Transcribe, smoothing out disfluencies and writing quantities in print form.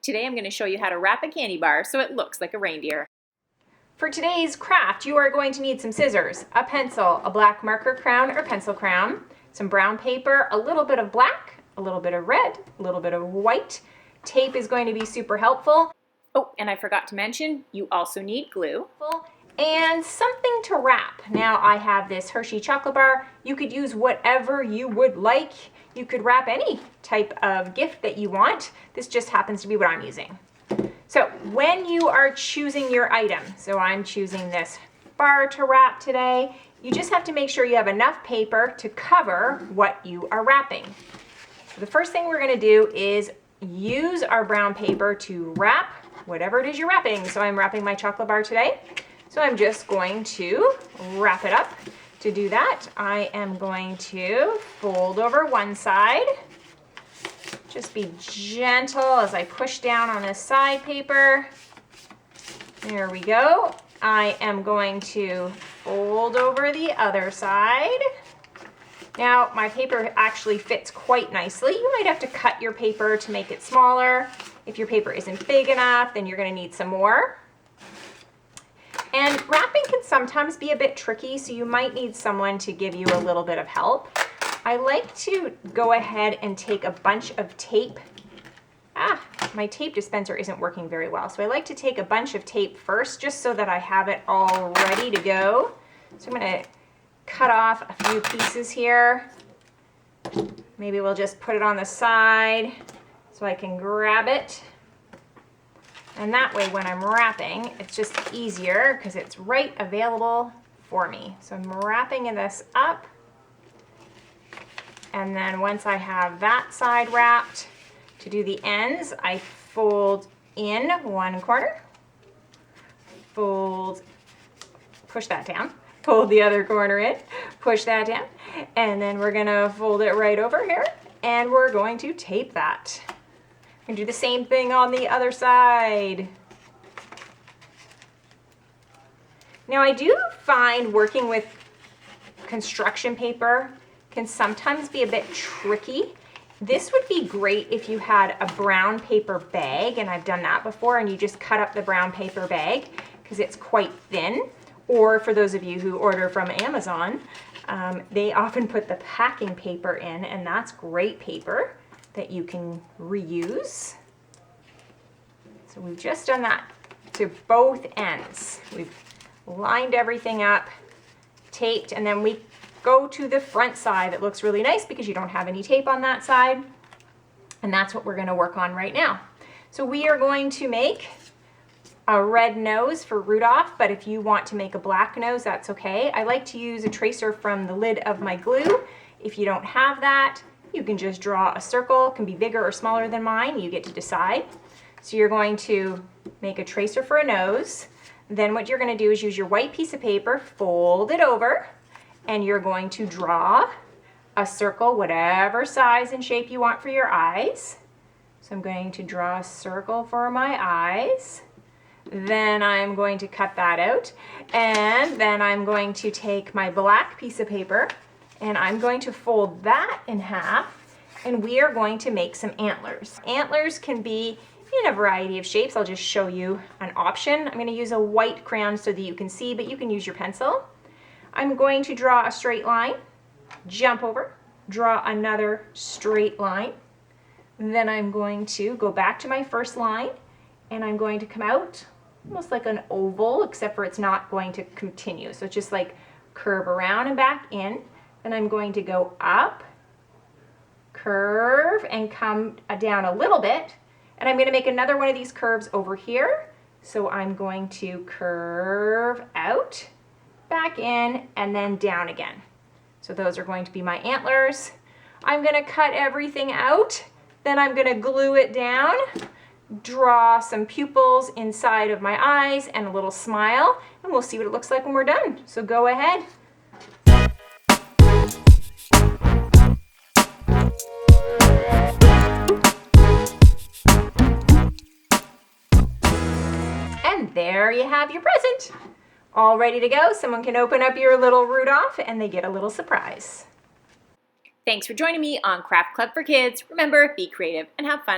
Today I'm going to show you how to wrap a candy bar so it looks like a reindeer. For today's craft, you are going to need some scissors, a pencil, a black marker crown or pencil crown, some brown paper, a little bit of black, a little bit of red, a little bit of white. Tape is going to be super helpful. Oh, and I forgot to mention, you also need glue. And something to wrap. Now I have this Hershey chocolate bar. You could use whatever you would like. You could wrap any type of gift that you want. This just happens to be what I'm using. So when you are choosing your item, so I'm choosing this bar to wrap today, you just have to make sure you have enough paper to cover what you are wrapping. So the first thing we're going to do is use our brown paper to wrap whatever it is you're wrapping. So I'm wrapping my chocolate bar today. So I'm just going to wrap it up. To do that, I am going to fold over one side. Just be gentle as I push down on this side paper. There we go. I am going to fold over the other side. Now, my paper actually fits quite nicely. You might have to cut your paper to make it smaller. If your paper isn't big enough, then you're going to need some more. And wrapping can sometimes be a bit tricky, so you might need someone to give you a little bit of help. I like to go ahead and take a bunch of tape. My tape dispenser isn't working very well, so I like to take a bunch of tape first, just so that I have it all ready to go. So I'm going to cut off a few pieces here. Maybe we'll just put it on the side so I can grab it. And that way when I'm wrapping, it's just easier because it's right available for me. So I'm wrapping this up. And then once I have that side wrapped, to do the ends, I fold in one corner, fold, push that down, fold the other corner in, push that down, and then we're gonna fold it right over here, and we're going to tape that. And do the same thing on the other side. Now I do find working with construction paper can sometimes be a bit tricky. This would be great if you had a brown paper bag, and I've done that before, and you just cut up the brown paper bag because it's quite thin. Or for those of you who order from Amazon, they often put the packing paper in, and that's great paper that you can reuse. So we've just done that to both ends. We've lined everything up, taped, and then we go to the front side. It looks really nice because you don't have any tape on that side. And that's what we're going to work on right now. So we are going to make a red nose for Rudolph, but if you want to make a black nose, that's okay. I like to use a tracer from the lid of my glue. If you don't have that, you can just draw a circle. It can be bigger or smaller than mine. You get to decide. So you're going to make a tracer for a nose. Then what you're going to do is use your white piece of paper, fold it over, and you're going to draw a circle, whatever size and shape you want for your eyes. So I'm going to draw a circle for my eyes. Then I'm going to cut that out. And then I'm going to take my black piece of paper and I'm going to fold that in half, and we are going to make some antlers. Antlers can be in a variety of shapes. I'll just show you an option. I'm going to use a white crayon so that you can see, but you can use your pencil. I'm going to draw a straight line, jump over, draw another straight line. Then I'm going to go back to my first line, and I'm going to come out almost like an oval, except for it's not going to continue. So it's just like curve around and back in. Then I'm going to go up, curve, and come down a little bit. And I'm going to make another one of these curves over here. So I'm going to curve out, back in, and then down again. So those are going to be my antlers. I'm going to cut everything out. Then I'm going to glue it down, draw some pupils inside of my eyes and a little smile, and we'll see what it looks like when we're done. So go ahead. And there you have your present. All ready to go. Someone can open up your little Rudolph and they get a little surprise. Thanks for joining me on Craft Club for Kids. Remember, be creative and have fun.